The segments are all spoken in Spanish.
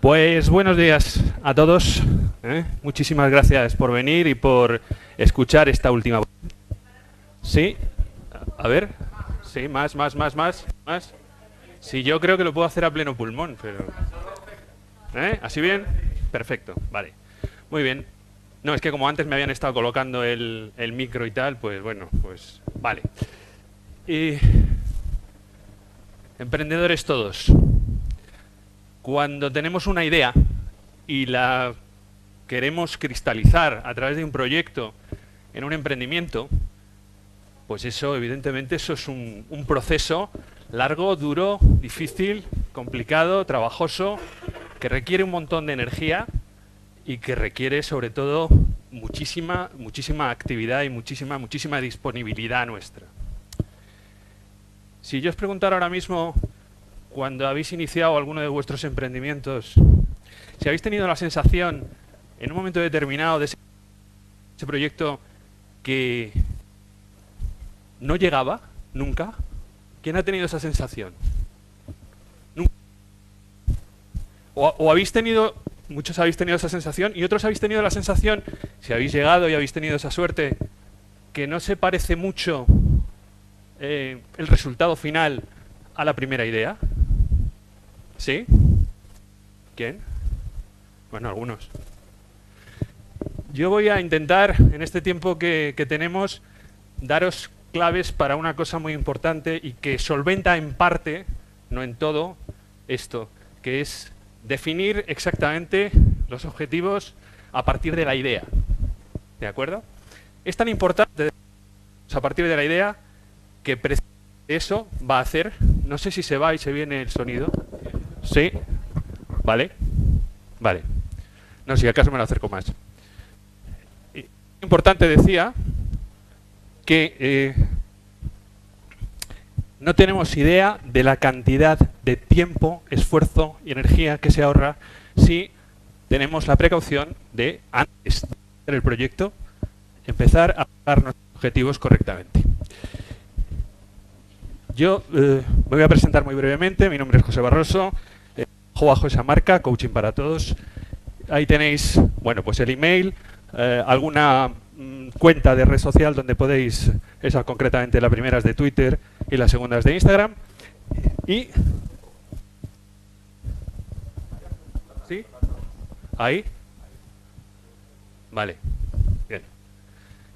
Pues buenos días a todos. Muchísimas gracias por venir y por escuchar esta última. Sí, a ver. Sí, más. Sí, yo creo que lo puedo hacer a pleno pulmón, pero... ¿Así bien? Perfecto, vale. Muy bien. No, es que como antes me habían estado colocando el micro y tal, pues bueno, pues vale. Emprendedores todos. Cuando tenemos una idea y la queremos cristalizar a través de un proyecto en un emprendimiento, pues eso, evidentemente, eso es un proceso largo, duro, difícil, complicado, trabajoso, que requiere un montón de energía y que requiere, sobre todo, muchísima actividad y muchísima disponibilidad nuestra. Si yo os preguntara ahora mismo, cuando habéis iniciado alguno de vuestros emprendimientos, si habéis tenido la sensación, en un momento determinado de ese proyecto, que no llegaba nunca, ¿quién ha tenido esa sensación? ¿Nunca? O habéis tenido, muchos habéis tenido esa sensación y otros habéis tenido la sensación, si habéis llegado y habéis tenido esa suerte, que no se parece mucho el resultado final a la primera idea. ¿Sí? ¿Quién? Bueno, algunos. Yo voy a intentar, en este tiempo que tenemos, daros claves para una cosa muy importante y que solventa en parte, no en todo, esto, que es definir exactamente los objetivos a partir de la idea. ¿De acuerdo? Es tan importante a partir de la idea que eso va a hacer, no sé si se va y se viene el sonido. Sí, vale. No, si acaso me lo acerco más. Importante, decía, que no tenemos idea de la cantidad de tiempo, esfuerzo y energía que se ahorra si tenemos la precaución de, antes de hacer el proyecto, empezar a fijar nuestros objetivos correctamente. Yo me voy a presentar muy brevemente. Mi nombre es José Barroso, trabajo bajo esa marca, Coaching para Todos. Ahí tenéis, bueno, pues el email, alguna cuenta de red social donde podéis, esa concretamente la primera es de Twitter y la segunda es de Instagram. Y... ¿sí? ¿Ahí? Vale, bien.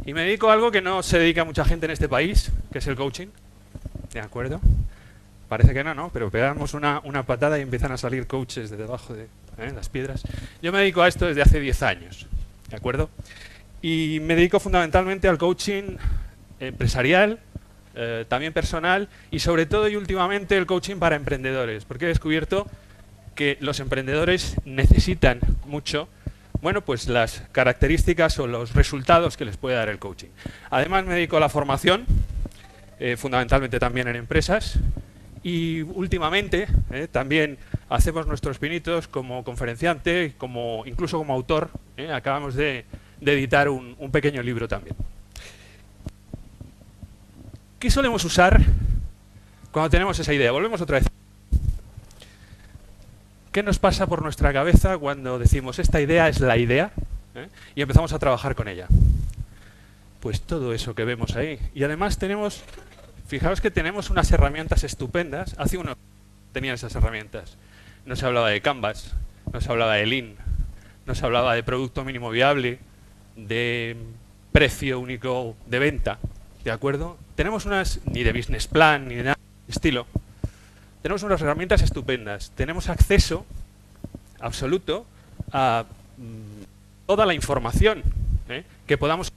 Y me dedico a algo que no se dedica a mucha gente en este país, que es el coaching. ¿De acuerdo? Parece que no, pero pegamos una patada y empiezan a salir coaches de debajo de las piedras. Yo me dedico a esto desde hace 10 años, ¿de acuerdo? Y me dedico fundamentalmente al coaching empresarial, también personal y sobre todo y últimamente el coaching para emprendedores, porque he descubierto que los emprendedores necesitan mucho, bueno, pues las características o los resultados que les puede dar el coaching. Además me dedico a la formación, fundamentalmente también en empresas, y últimamente también hacemos nuestros pinitos como conferenciante, incluso como autor. Acabamos de editar un pequeño libro también. ¿Qué solemos usar cuando tenemos esa idea? Volvemos otra vez. ¿Qué nos pasa por nuestra cabeza cuando decimos esta idea es la idea y empezamos a trabajar con ella? Pues todo eso que vemos ahí. Y además tenemos... Fijaos que tenemos unas herramientas estupendas. Hace unos tenían esas herramientas. No se hablaba de Canvas, no se hablaba de Lean, no se hablaba de producto mínimo viable, de precio único de venta, ¿de acuerdo? Tenemos ni de business plan, ni de nada de estilo. Tenemos unas herramientas estupendas. Tenemos acceso absoluto a toda la información que podamos.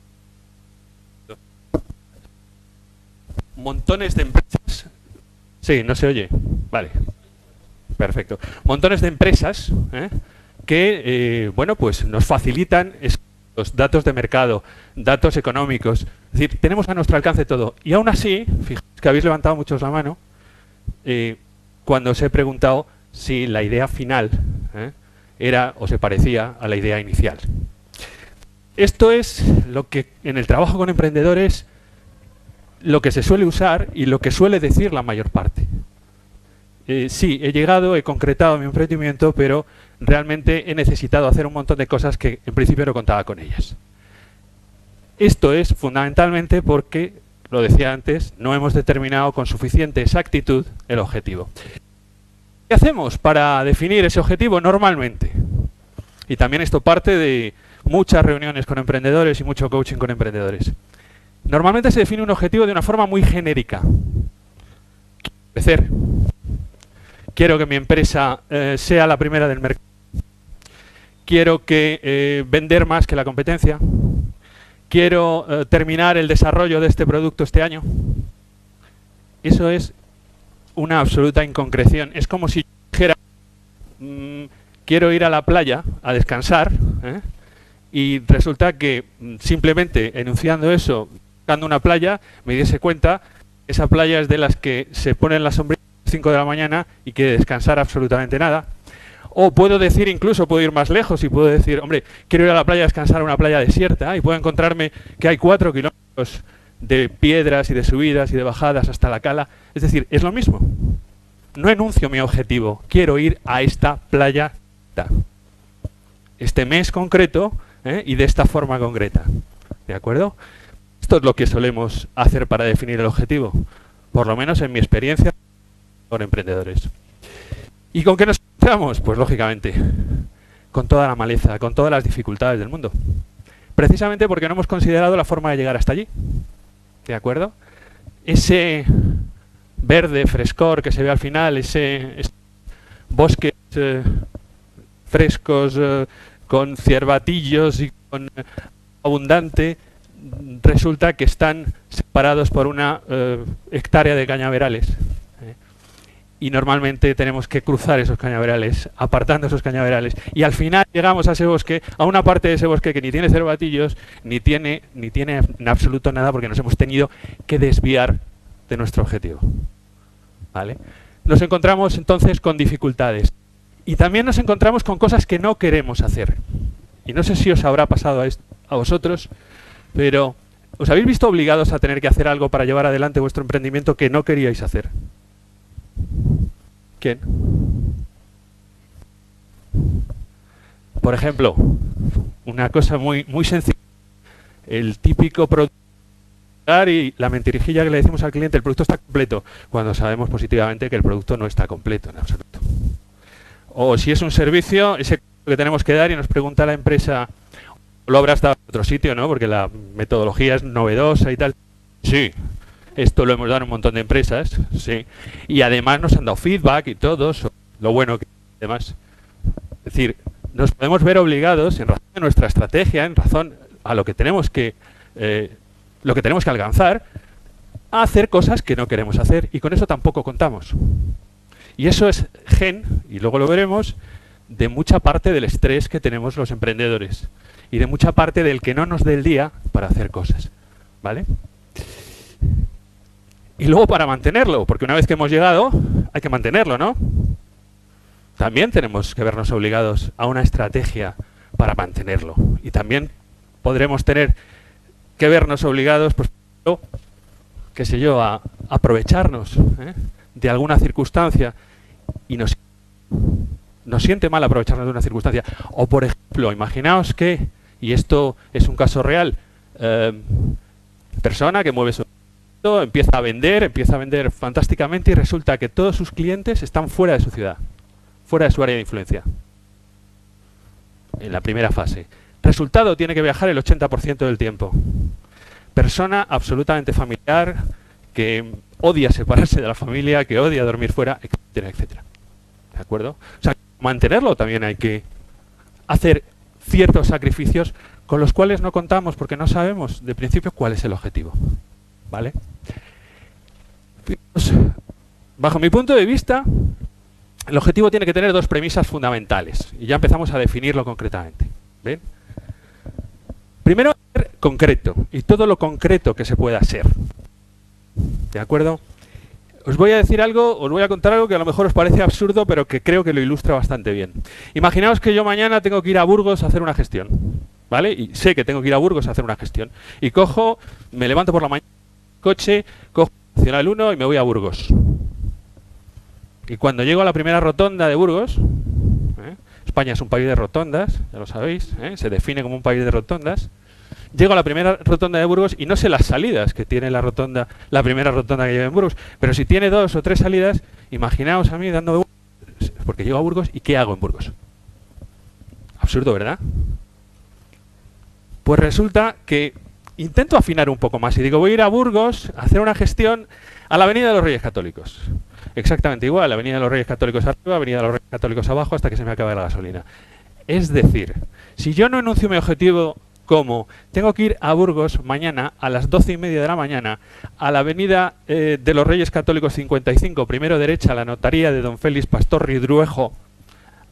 Montones de empresas. Sí, no se oye. Vale. Perfecto. Montones de empresas que, bueno, pues nos facilitan los datos de mercado, datos económicos. Es decir, tenemos a nuestro alcance todo. Y aún así, fijaos que habéis levantado muchos la mano cuando os he preguntado si la idea final era o se parecía a la idea inicial. Esto es lo que en el trabajo con emprendedores lo que se suele usar y lo que suele decir la mayor parte. Sí, he llegado, he concretado mi emprendimiento, pero realmente he necesitado hacer un montón de cosas que en principio no contaba con ellas. Esto es fundamentalmente porque, lo decía antes, no hemos determinado con suficiente exactitud el objetivo. ¿Qué hacemos para definir ese objetivo normalmente? Y también esto parte de muchas reuniones con emprendedores y mucho coaching con emprendedores. Normalmente se define un objetivo de una forma muy genérica. Crecer. Quiero que mi empresa sea la primera del mercado. Quiero que vender más que la competencia. Quiero terminar el desarrollo de este producto este año. Eso es una absoluta inconcreción. Es como si dijera, quiero ir a la playa a descansar, y resulta que simplemente enunciando eso, buscando una playa, me diese cuenta que esa playa es de las que se ponen las sombrillas a las 5 de la mañana y quiere descansar absolutamente nada. O puedo decir, incluso puedo ir más lejos y puedo decir, hombre, quiero ir a la playa a descansar a una playa desierta y puedo encontrarme que hay 4 kilómetros de piedras y de subidas y de bajadas hasta la cala. Es decir, es lo mismo. No enuncio mi objetivo, quiero ir a esta playa este mes concreto y de esta forma concreta. ¿De acuerdo? Esto es lo que solemos hacer para definir el objetivo, por lo menos en mi experiencia con emprendedores. ¿Y con qué nos encontramos? Pues lógicamente, con toda la maleza, con todas las dificultades del mundo. Precisamente porque no hemos considerado la forma de llegar hasta allí. ¿De acuerdo? Ese verde frescor que se ve al final, ese bosques frescos con ciervatillos y con abundante, resulta que están separados por una hectárea de cañaverales. Y normalmente tenemos que cruzar esos cañaverales, apartando esos cañaverales. Y al final llegamos a ese bosque, a una parte de ese bosque que ni tiene cervatillos, ni tiene en absoluto nada, porque nos hemos tenido que desviar de nuestro objetivo. ¿Vale? Nos encontramos entonces con dificultades. Y también nos encontramos con cosas que no queremos hacer. Y no sé si os habrá pasado a vosotros, pero ¿os habéis visto obligados a tener que hacer algo para llevar adelante vuestro emprendimiento que no queríais hacer? ¿Quién? Por ejemplo, una cosa muy sencilla. El típico producto y la mentirijilla que le decimos al cliente, el producto está completo, cuando sabemos positivamente que el producto no está completo en absoluto. O si es un servicio, ese que tenemos que dar y nos pregunta la empresa, lo habrás dado en otro sitio, ¿no? Porque la metodología es novedosa y tal. Sí. Esto lo hemos dado en un montón de empresas, sí. Y además nos han dado feedback y todo, lo bueno que además. Es decir, nos podemos ver obligados, en razón de nuestra estrategia, en razón a lo que tenemos que alcanzar, a hacer cosas que no queremos hacer, y con eso tampoco contamos. Y eso es gen, y luego lo veremos, de mucha parte del estrés que tenemos los emprendedores, y de mucha parte del que no nos dé el día para hacer cosas. ¿Vale? Y luego para mantenerlo, porque una vez que hemos llegado, hay que mantenerlo, ¿no? También tenemos que vernos obligados a una estrategia para mantenerlo. Y también podremos tener que vernos obligados, pues, qué sé yo, a aprovecharnos de alguna circunstancia y nos siente mal aprovecharnos de una circunstancia. O, por ejemplo, imaginaos que, y esto es un caso real, persona que mueve su empieza a vender fantásticamente y resulta que todos sus clientes están fuera de su ciudad, fuera de su área de influencia, en la primera fase. Resultado, tiene que viajar el 80% del tiempo. Persona absolutamente familiar, que odia separarse de la familia, que odia dormir fuera, etcétera, etcétera. ¿De acuerdo? O sea, mantenerlo también hay que hacer ciertos sacrificios con los cuales no contamos porque no sabemos de principio cuál es el objetivo. ¿Vale? Pues, bajo mi punto de vista, el objetivo tiene que tener dos premisas fundamentales. Y ya empezamos a definirlo concretamente. ¿Ven? Primero, ser concreto. Y todo lo concreto que se pueda ser. ¿De acuerdo? Os voy a decir algo, os voy a contar algo que a lo mejor os parece absurdo, pero que creo que lo ilustra bastante bien. Imaginaos que yo mañana tengo que ir a Burgos a hacer una gestión. ¿Vale? Y sé que tengo que ir a Burgos a hacer una gestión. Y me levanto por la mañana, coche, cojo Nacional 1 y me voy a Burgos. Y cuando llego a la primera rotonda de Burgos, España es un país de rotondas, ya lo sabéis, se define como un país de rotondas. Llego a la primera rotonda de Burgos y no sé las salidas que tiene la rotonda, la primera rotonda que lleva en Burgos, pero si tiene 2 o 3 salidas, imaginaos a mí dando... Porque llego a Burgos y ¿qué hago en Burgos? Absurdo, ¿verdad? Pues resulta que intento afinar un poco más y digo, voy a ir a Burgos a hacer una gestión a la Avenida de los Reyes Católicos. Exactamente igual, Avenida de los Reyes Católicos arriba, Avenida de los Reyes Católicos abajo, hasta que se me acabe la gasolina. Es decir, si yo no enuncio mi objetivo como tengo que ir a Burgos mañana a las 12:30 de la mañana a la Avenida de los Reyes Católicos 55, primero derecha, a la notaría de don Félix Pastor Ridruejo,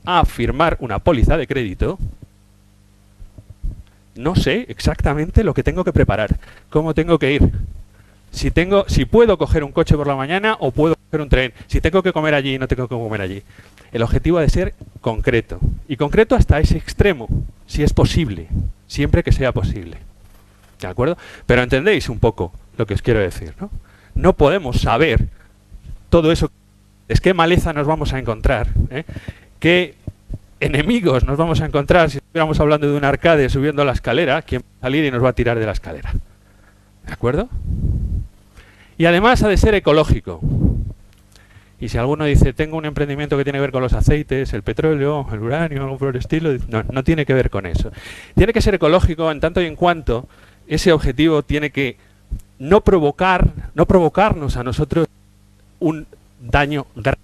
a firmar una póliza de crédito, no sé exactamente lo que tengo que preparar, cómo tengo que ir. Si puedo coger un coche por la mañana o puedo coger un tren, si tengo que comer allí y no tengo que comer allí. El objetivo ha de ser concreto, y concreto hasta ese extremo, si es posible, siempre que sea posible. ¿De acuerdo? Pero entendéis un poco lo que os quiero decir, ¿no? No podemos saber todo eso, es qué maleza nos vamos a encontrar, qué enemigos nos vamos a encontrar si estuviéramos hablando de un arcade subiendo la escalera, quién va a salir y nos va a tirar de la escalera. ¿De acuerdo? Y además ha de ser ecológico. Y si alguno dice, tengo un emprendimiento que tiene que ver con los aceites, el petróleo, el uranio, algo por el estilo, no, no tiene que ver con eso. Tiene que ser ecológico en tanto y en cuanto ese objetivo tiene que no provocarnos a nosotros un daño grave.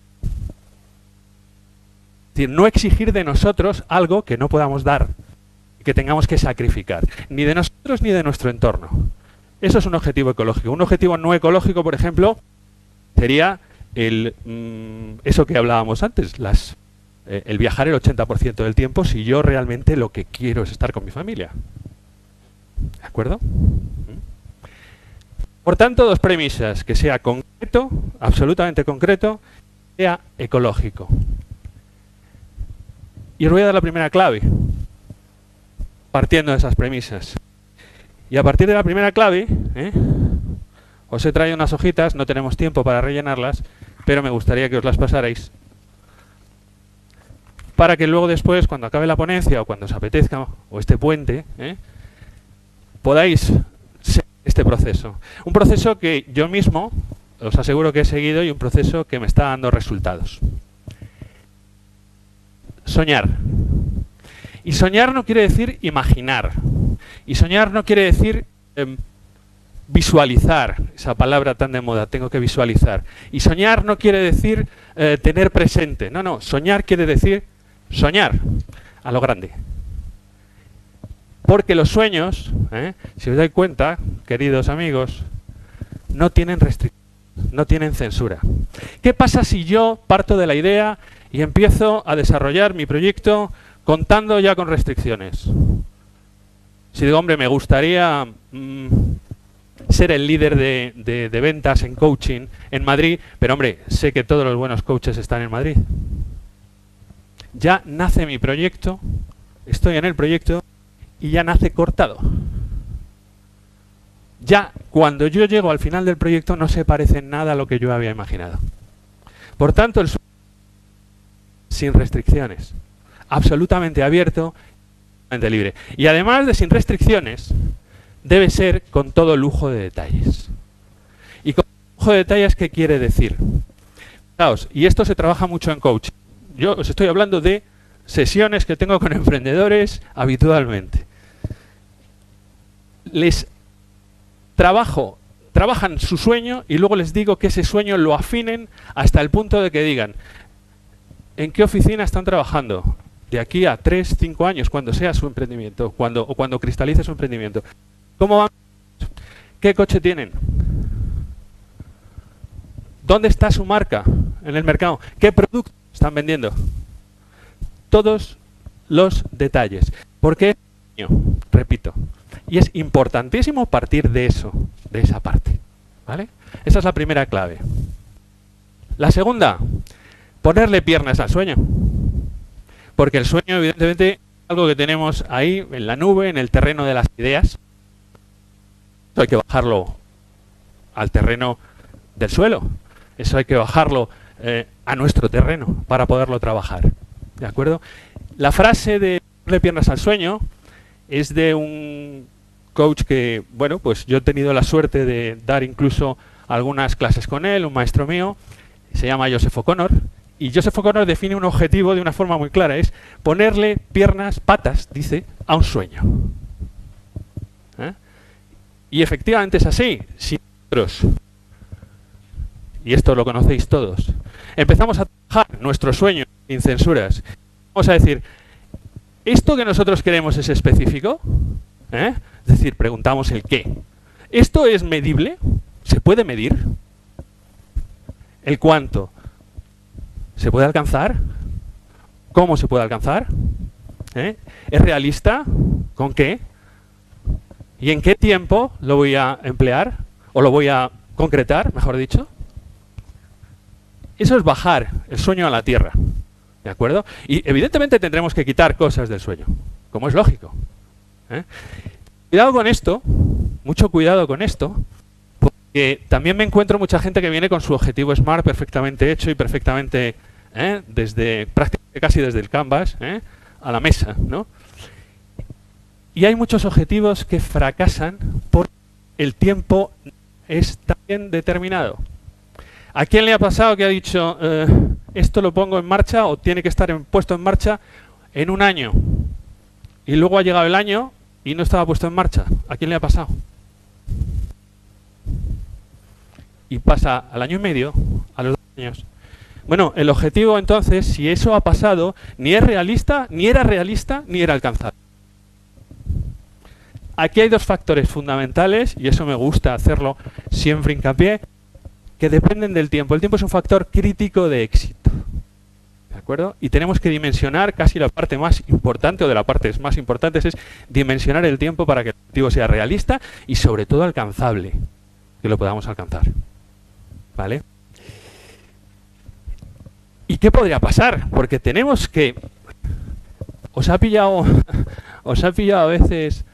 Es decir, no exigir de nosotros algo que no podamos dar, que tengamos que sacrificar, ni de nosotros ni de nuestro entorno. Eso es un objetivo ecológico. Un objetivo no ecológico, por ejemplo, sería eso que hablábamos antes, el viajar el 80% del tiempo si yo realmente lo que quiero es estar con mi familia. ¿De acuerdo? Por tanto, 2 premisas: que sea concreto, absolutamente concreto, sea ecológico. Y os voy a dar la primera clave, partiendo de esas premisas. Y a partir de la primera clave, os he traído unas hojitas, no tenemos tiempo para rellenarlas, pero me gustaría que os las pasarais, para que luego después, cuando acabe la ponencia o cuando os apetezca, o este puente, podáis seguir este proceso. Un proceso que yo mismo os aseguro que he seguido y un proceso que me está dando resultados. Soñar. Y soñar no quiere decir imaginar. Y soñar no quiere decir visualizar, esa palabra tan de moda, tengo que visualizar. Y soñar no quiere decir tener presente. No, no, soñar quiere decir soñar a lo grande. Porque los sueños, si os dais cuenta, queridos amigos, no tienen restricciones, no tienen censura. ¿Qué pasa si yo parto de la idea y empiezo a desarrollar mi proyecto contando ya con restricciones? Si digo, hombre, me gustaría ser el líder de ventas en coaching en Madrid, pero hombre, sé que todos los buenos coaches están en Madrid. Ya nace mi proyecto, estoy en el proyecto y ya nace cortado. Ya cuando yo llego al final del proyecto no se parece en nada a lo que yo había imaginado. Por tanto, el sueño sin restricciones, absolutamente abierto, absolutamente libre. Y además de sin restricciones, debe ser con todo lujo de detalles. Y con lujo de detalles, ¿qué quiere decir? Fijaos, y esto se trabaja mucho en coaching. Yo os estoy hablando de sesiones que tengo con emprendedores habitualmente. Les trabajan su sueño y luego les digo que ese sueño lo afinen hasta el punto de que digan ¿en qué oficina están trabajando? De aquí a 3, 5 años, cuando sea su emprendimiento, cuando cristalice su emprendimiento. ¿Cómo van? ¿Qué coche tienen? ¿Dónde está su marca en el mercado? ¿Qué productos están vendiendo? Todos los detalles. Porque, repito, y es importantísimo partir de eso, de esa parte. ¿Vale? Esa es la primera clave. La segunda, ponerle piernas al sueño. Porque el sueño, evidentemente, es algo que tenemos ahí en la nube, en el terreno de las ideas. Eso hay que bajarlo al terreno del suelo. Eso hay que bajarlo a nuestro terreno para poderlo trabajar. ¿De acuerdo? La frase de ponerle piernas al sueño es de un coach que, bueno, pues yo he tenido la suerte de dar incluso algunas clases con él, un maestro mío, se llama Joseph O'Connor, y Joseph O'Connor define un objetivo de una forma muy clara, es ponerle piernas, patas, dice, a un sueño. Y efectivamente es así. Si nosotros, y esto lo conocéis todos, empezamos a trabajar nuestro sueño sin censuras, vamos a decir, ¿esto que nosotros queremos es específico? Es decir, preguntamos el qué. ¿Esto es medible? ¿Se puede medir? ¿El cuánto? ¿Se puede alcanzar? ¿Cómo se puede alcanzar? ¿Es realista? ¿Con qué? ¿Y en qué tiempo lo voy a emplear? ¿O lo voy a concretar, mejor dicho? Eso es bajar el sueño a la tierra. ¿De acuerdo? Y evidentemente tendremos que quitar cosas del sueño, como es lógico. Cuidado con esto, mucho cuidado con esto, porque también me encuentro mucha gente que viene con su objetivo SMART perfectamente hecho y perfectamente, desde prácticamente casi desde el canvas, a la mesa, ¿no? Y hay muchos objetivos que fracasan porque el tiempo es también determinado. ¿A quién le ha pasado que ha dicho esto lo pongo en marcha o tiene que estar puesto en marcha en un año? Y luego ha llegado el año y no estaba puesto en marcha. ¿A quién le ha pasado? Y pasa al año y medio, a los 2 años. Bueno, el objetivo entonces, si eso ha pasado, ni es realista, ni era realista, ni era alcanzable. Aquí hay 2 factores fundamentales, y eso me gusta hacerlo siempre hincapié, que dependen del tiempo. El tiempo es un factor crítico de éxito. ¿De acuerdo? Y tenemos que dimensionar casi la parte más importante, o de las partes más importantes, es dimensionar el tiempo para que el objetivo sea realista y sobre todo alcanzable, que lo podamos alcanzar. ¿Vale? ¿Y qué podría pasar? Porque tenemos que... ¿Os ha pillado a veces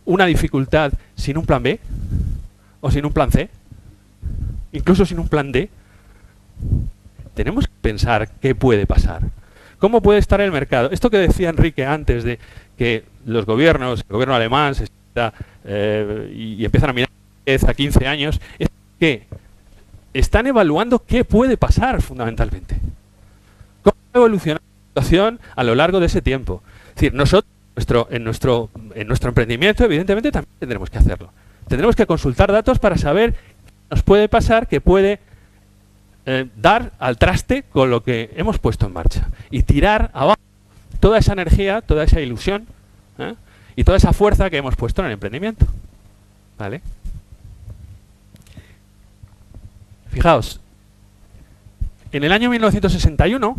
una dificultad sin un plan B? ¿O sin un plan C? Incluso sin un plan D. Tenemos que pensar qué puede pasar. ¿Cómo puede estar el mercado? Esto que decía Enrique antes de que los gobiernos, el gobierno alemán se está, y empiezan a mirar 10 a 15 años, es que están evaluando qué puede pasar fundamentalmente. ¿Cómo va a evolucionar la situación a lo largo de ese tiempo? Es decir, nosotros en nuestro emprendimiento evidentemente también tendremos que hacerlo. Tendremos que consultar datos para saber qué nos puede pasar, que puede dar al traste con lo que hemos puesto en marcha y tirar abajo toda esa energía, toda esa ilusión y toda esa fuerza que hemos puesto en el emprendimiento. ¿Vale? Fijaos, en el año 1961,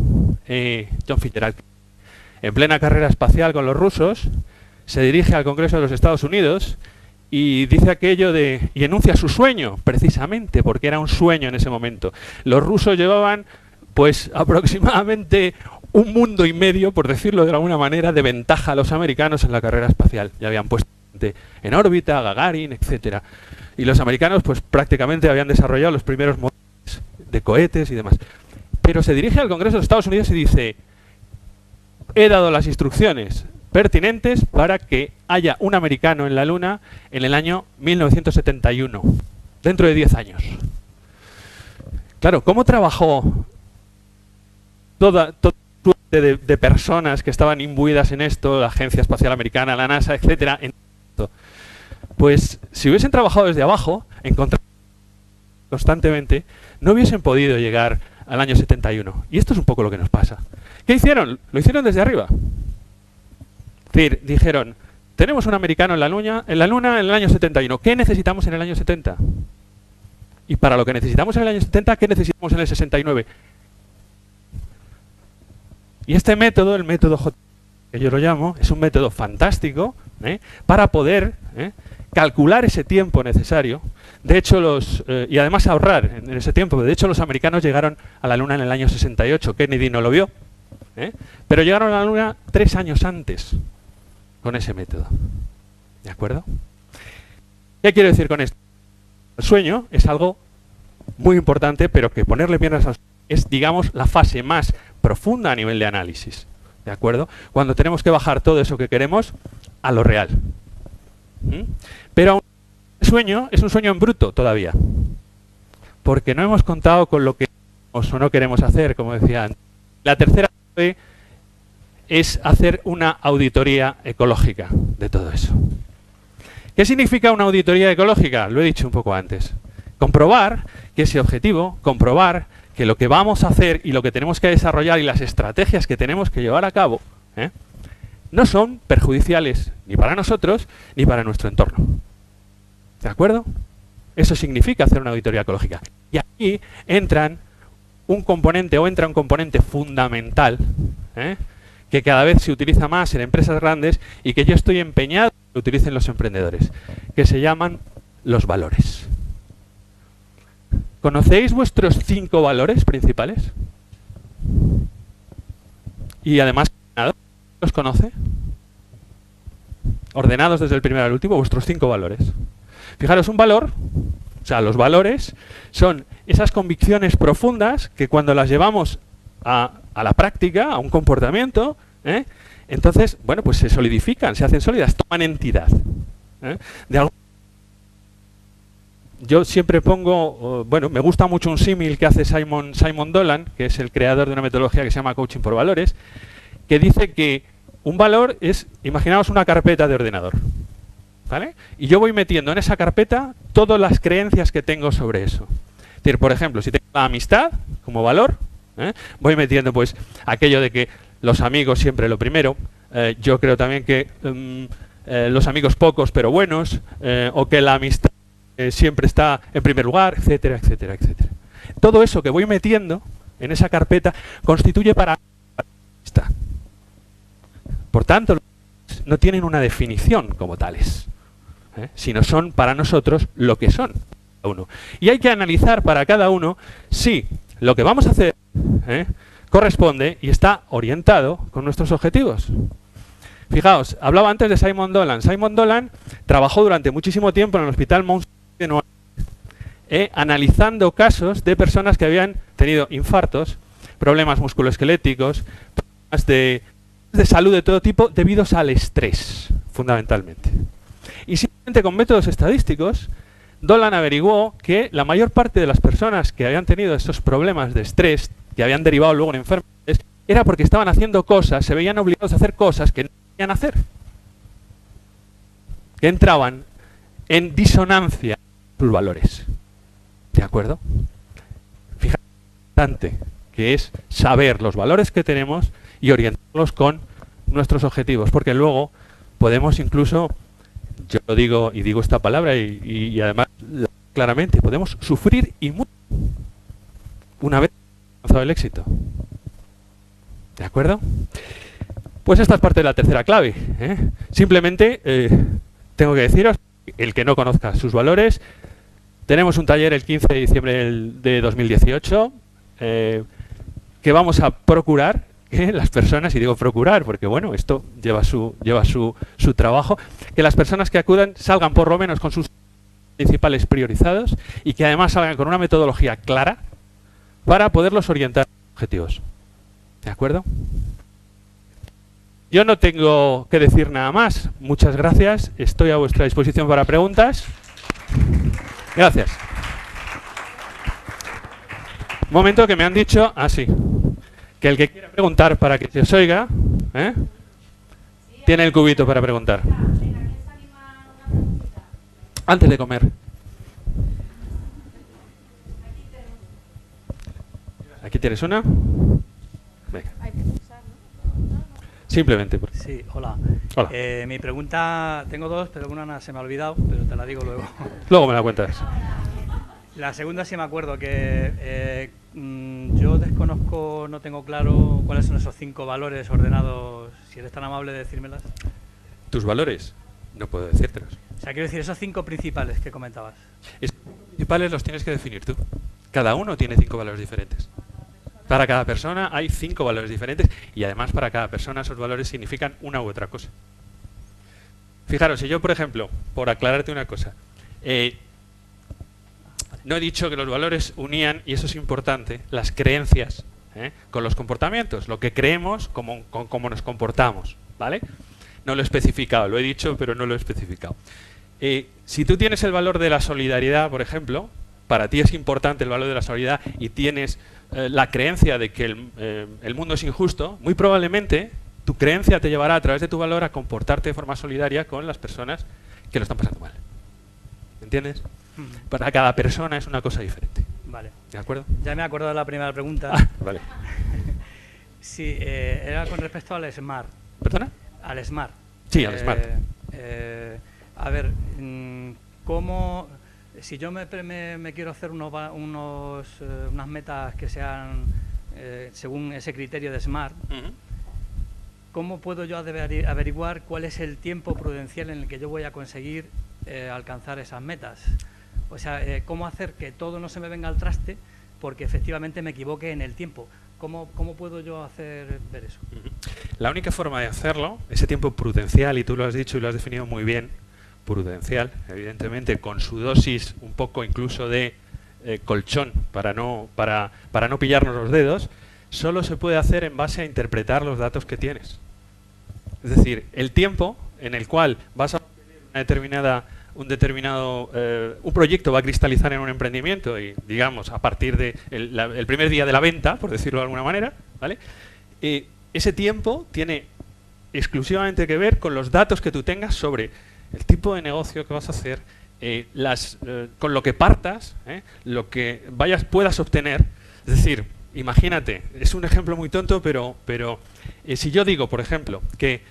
John Fitzgerald, en plena carrera espacial con los rusos, se dirige al Congreso de los Estados Unidos y dice aquello de... y enuncia su sueño, precisamente, porque era un sueño en ese momento. Los rusos llevaban, pues, aproximadamente 1,5 mundos, por decirlo de alguna manera, de ventaja a los americanos en la carrera espacial. Ya habían puesto en órbita, Gagarin, etcétera. Y los americanos, pues, prácticamente habían desarrollado los primeros motores de cohetes y demás. Pero se dirige al Congreso de los Estados Unidos y dice: he dado las instrucciones pertinentes para que haya un americano en la Luna en el año 1971, dentro de 10 años. Claro, ¿cómo trabajó toda suerte de personas que estaban imbuidas en esto, la Agencia Espacial Americana, la NASA, etcétera, en esto? Pues si hubiesen trabajado desde abajo, encontrando constantemente, no hubiesen podido llegar al año 71. Y esto es un poco lo que nos pasa. ¿Qué hicieron? Lo hicieron desde arriba. Es decir, dijeron, tenemos un americano en la Luna en el año 71. ¿Qué necesitamos en el año 70? Y para lo que necesitamos en el año 70, ¿qué necesitamos en el 69? Y este método, el método J, que yo lo llamo, es un método fantástico para poder calcular ese tiempo necesario. De hecho, y además ahorrar en ese tiempo. De hecho, los americanos llegaron a la Luna en el año 68. Kennedy no lo vio. Pero llegaron a la Luna 3 años antes con ese método. ¿De acuerdo? ¿Qué quiero decir con esto? El sueño es algo muy importante, pero que ponerle piernas al sueño es, digamos, la fase más profunda a nivel de análisis. ¿de acuerdo? Cuando tenemos que bajar todo eso que queremos a lo real. Pero aún el sueño es un sueño en bruto todavía, porque no hemos contado con lo que o no queremos hacer, como decía antes. La tercera es hacer una auditoría ecológica de todo eso. ¿Qué significa una auditoría ecológica? Lo he dicho un poco antes. Comprobar que ese objetivo, comprobar que lo que vamos a hacer y lo que tenemos que desarrollar y las estrategias que tenemos que llevar a cabo no son perjudiciales ni para nosotros ni para nuestro entorno. ¿De acuerdo? Eso significa hacer una auditoría ecológica. Y aquí entra un componente fundamental, que cada vez se utiliza más en empresas grandes y que yo estoy empeñado en que utilicen los emprendedores, que se llaman los valores. ¿Conocéis vuestros 5 valores principales? Y además, ¿los conoce? Ordenados desde el primero al último, vuestros 5 valores. Fijaros, un valor, o sea, los valores son esas convicciones profundas que cuando las llevamos a la práctica, a un comportamiento, entonces, bueno, pues se solidifican, se hacen sólidas, toman entidad. Yo siempre pongo, bueno, me gusta mucho un símil que hace Simon Dolan, que es el creador de una metodología que se llama Coaching por Valores, que dice que un valor es, imaginaos una carpeta de ordenador, ¿vale? Y yo voy metiendo en esa carpeta todas las creencias que tengo sobre eso. Es decir, por ejemplo, si tengo la amistad como valor, voy metiendo pues aquello de que los amigos siempre lo primero. Yo creo también que los amigos pocos pero buenos, o que la amistad siempre está en primer lugar, etcétera, etcétera, etcétera. Todo eso que voy metiendo en esa carpeta constituye para la amistad. Por tanto, no tienen una definición como tales, sino son para nosotros lo que son cada uno. Y hay que analizar para cada uno si lo que vamos a hacer corresponde y está orientado con nuestros objetivos. Fijaos, hablaba antes de Simon Dolan. Simon Dolan trabajó durante muchísimo tiempo en el Hospital Mount Sinai de Nueva York, analizando casos de personas que habían tenido infartos, problemas musculoesqueléticos, problemas de salud de todo tipo debidos al estrés, fundamentalmente. Y simplemente con métodos estadísticos, Dolan averiguó que la mayor parte de las personas que habían tenido estos problemas de estrés, que habían derivado luego en enfermedades, era porque estaban haciendo cosas, se veían obligados a hacer cosas que no querían hacer, que entraban en disonancia con sus valores. ¿De acuerdo? Fijaos lo importante que es saber los valores que tenemos y orientarlos con nuestros objetivos, porque luego podemos incluso, yo lo digo y digo esta palabra y además claramente, podemos sufrir y mucho una vez alcanzado el éxito. ¿De acuerdo? Pues esta es parte de la tercera clave. Simplemente tengo que deciros, el que no conozca sus valores, tenemos un taller el 15 de diciembre de 2018 que vamos a procurar que las personas, y digo procurar porque bueno, esto lleva su trabajo, que las personas que acudan salgan por lo menos con sus principales priorizados y que además salgan con una metodología clara para poderlos orientar a los objetivos. ¿De acuerdo? Yo no tengo que decir nada más. Muchas gracias. Estoy a vuestra disposición para preguntas. Gracias. Un momento, que me han dicho, sí, que el que quiera preguntar para que se os oiga, tiene el cubito para preguntar. Antes de comer. Aquí tienes una. Venga. Simplemente. Sí, hola. Hola. Mi pregunta, tengo dos, pero una se me ha olvidado, pero te la digo luego. Luego me la cuentas. La segunda sí me acuerdo que yo desconozco, no tengo claro cuáles son esos 5 valores ordenados. Si eres tan amable de decírmelas. ¿Tus valores? No puedo decírtelos. O sea, quiero decir, esos 5 principales que comentabas. Esos principales los tienes que definir tú. Cada uno tiene 5 valores diferentes. Para cada persona hay 5 valores diferentes y además para cada persona esos valores significan una u otra cosa. Fijaros, si yo, por ejemplo, por aclararte una cosa, no he dicho que los valores unían, y eso es importante, las creencias con los comportamientos, lo que creemos, cómo nos comportamos, ¿vale? No lo he especificado, lo he dicho, pero no lo he especificado. Si tú tienes el valor de la solidaridad, por ejemplo, para ti es importante el valor de la solidaridad y tienes la creencia de que el mundo es injusto, muy probablemente tu creencia te llevará a través de tu valor a comportarte de forma solidaria con las personas que lo están pasando mal. ¿Entiendes? Para cada persona es una cosa diferente. Vale. ¿De acuerdo? Ya me he acordado de la primera pregunta. Vale. Sí, era con respecto al SMART. ¿Perdona? Al SMART. Sí, al SMART. A ver, ¿cómo, si yo me quiero hacer unas metas que sean según ese criterio de SMART, ¿cómo puedo yo averiguar cuál es el tiempo prudencial en el que yo voy a conseguir alcanzar esas metas? O sea, ¿cómo hacer que todo no se me venga al traste porque efectivamente me equivoque en el tiempo? ¿Cómo puedo yo hacer ver eso? La única forma de hacerlo, ese tiempo prudencial, y tú lo has dicho y lo has definido muy bien, prudencial, evidentemente, con su dosis un poco incluso de colchón para no pillarnos los dedos, solo se puede hacer en base a interpretar los datos que tienes. Es decir, el tiempo en el cual vas a obtener un proyecto va a cristalizar en un emprendimiento y, digamos, a partir de el primer día de la venta, por decirlo de alguna manera, ¿vale? Ese tiempo tiene exclusivamente que ver con los datos que tú tengas sobre el tipo de negocio que vas a hacer, con lo que partas, lo que puedas obtener. Es decir, imagínate, es un ejemplo muy tonto, pero si yo digo, por ejemplo, que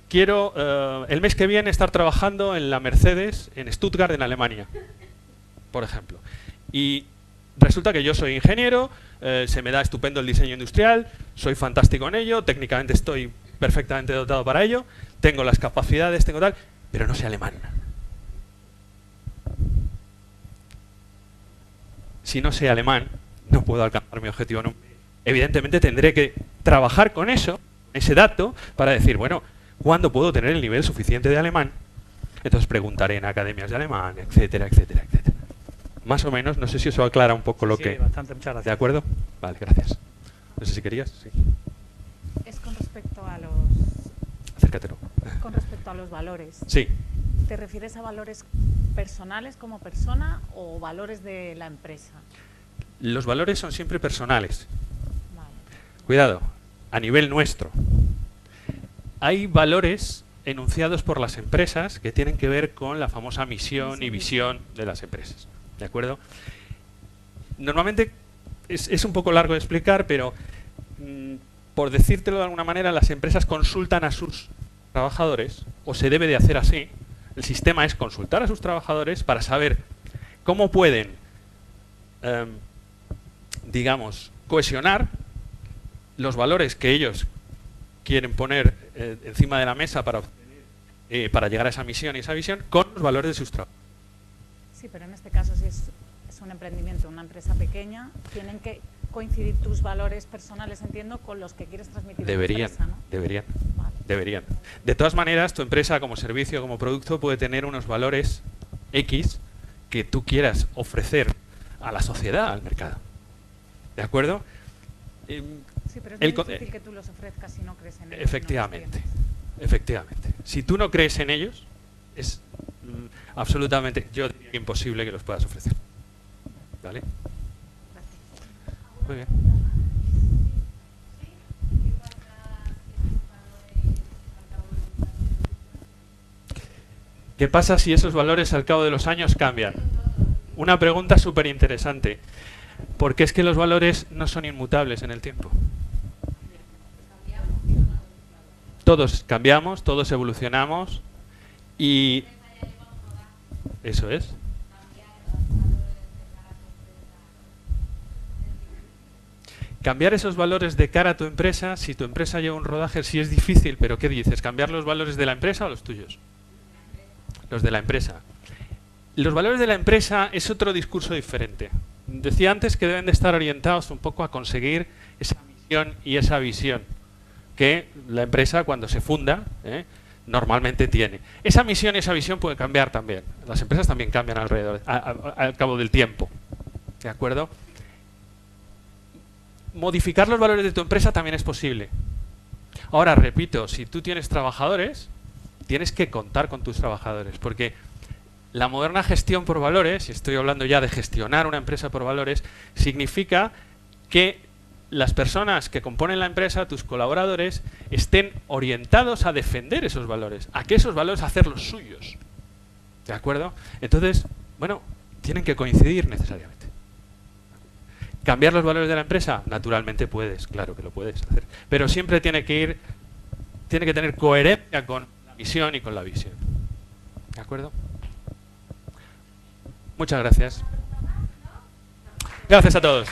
quiero el mes que viene estar trabajando en la Mercedes en Stuttgart, en Alemania, por ejemplo, y resulta que yo soy ingeniero, se me da estupendo el diseño industrial, soy fantástico en ello, técnicamente estoy perfectamente dotado para ello, tengo las capacidades, tengo tal, pero no sé alemán. Si no sé alemán, no puedo alcanzar mi objetivo. No. Evidentemente tendré que trabajar con eso, ese dato, para decir, bueno, ¿cuándo puedo tener el nivel suficiente de alemán? Entonces preguntaré en academias de alemán, etcétera, etcétera, etcétera. Más o menos, no sé si eso aclara un poco lo que... Sí, bastante, muchas gracias. ¿De acuerdo? Vale, gracias. No sé si querías. Sí. Es con respecto a los... Acércatelo. Con respecto a los valores. Sí. ¿Te refieres a valores personales como persona o valores de la empresa? Los valores son siempre personales. Vale. Cuidado, a nivel nuestro. Hay valores enunciados por las empresas que tienen que ver con la famosa misión y visión de las empresas. ¿De acuerdo? Normalmente es un poco largo de explicar, pero por decírtelo de alguna manera, las empresas consultan a sus trabajadores, o se debe de hacer así. El sistema es consultar a sus trabajadores para saber cómo pueden, digamos, cohesionar los valores que ellos quieren poner encima de la mesa para llegar a esa misión y esa visión con los valores de sus trabajadores. Sí, pero en este caso, si es un emprendimiento, una empresa pequeña, tienen que coincidir tus valores personales, entiendo, con los que quieres transmitir a la empresa, ¿no? Deberían. De todas maneras, tu empresa como servicio, como producto, puede tener unos valores X que tú quieras ofrecer a la sociedad, al mercado. ¿De acuerdo? Sí, pero es muy difícil que tú los ofrezcas si no crees en ellos. Efectivamente. Efectivamente. Si tú no crees en ellos, es absolutamente, yo diría, imposible que los puedas ofrecer. ¿Vale? Muy bien. ¿Qué pasa si esos valores al cabo de los años cambian? Una pregunta súper interesante. Porque es que los valores no son inmutables en el tiempo. Todos cambiamos, todos evolucionamos y... Eso es. Cambiar esos valores de cara a tu empresa, si tu empresa lleva un rodaje, sí es difícil, pero ¿qué dices? ¿Cambiar los valores de la empresa o los tuyos? Los de la empresa. Los valores de la empresa es otro discurso diferente. Decía antes que deben de estar orientados un poco a conseguir esa misión y esa visión que la empresa cuando se funda normalmente tiene. Esa misión y esa visión puede cambiar también. Las empresas también cambian alrededor, al cabo del tiempo. ¿De acuerdo? modificar los valores de tu empresa también es posible. Ahora, repito, si tú tienes trabajadores, tienes que contar con tus trabajadores, porque la moderna gestión por valores, y estoy hablando ya de gestionar una empresa por valores, significa que las personas que componen la empresa, tus colaboradores, estén orientados a defender esos valores, a que esos valores hacerlos suyos. ¿De acuerdo? Entonces, bueno, tienen que coincidir necesariamente. ¿Cambiar los valores de la empresa? Naturalmente puedes, claro que lo puedes hacer. Pero siempre tiene que tener coherencia con la misión y con la visión. ¿De acuerdo? Muchas gracias. Gracias a todos.